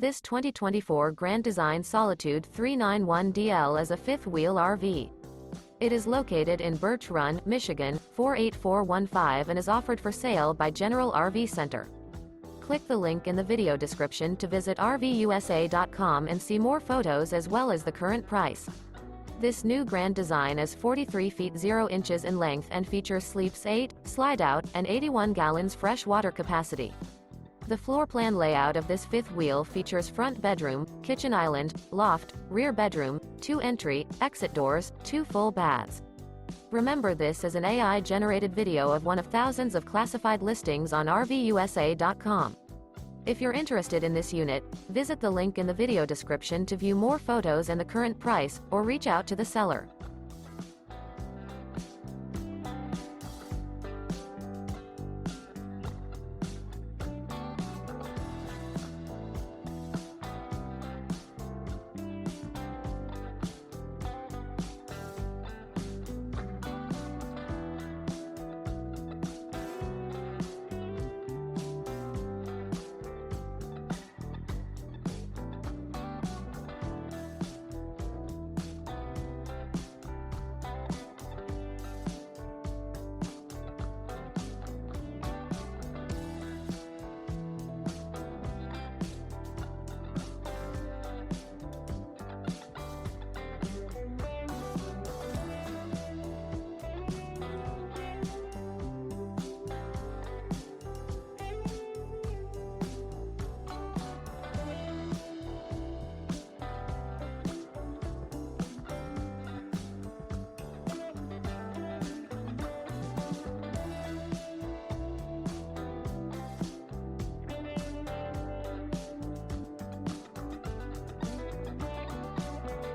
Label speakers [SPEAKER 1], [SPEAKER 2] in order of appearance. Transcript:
[SPEAKER 1] This 2024 Grand Design Solitude 391DL is a fifth-wheel RV. It is located in Birch Run, Michigan, 48415 and is offered for sale by General RV Center. Click the link in the video description to visit RVUSA.com and see more photos as well as the current price. This new Grand Design is 43 feet 0 inches in length and features sleeps 8, slide-out, and 81 gallons fresh water capacity. The floor plan layout of this fifth wheel features front bedroom, kitchen island, loft, rear bedroom, 2 entry, exit doors, 2 full baths. Remember, this is an AI-generated video of one of thousands of classified listings on RVUSA.com. If you're interested in this unit, visit the link in the video description to view more photos and the current price, or reach out to the seller.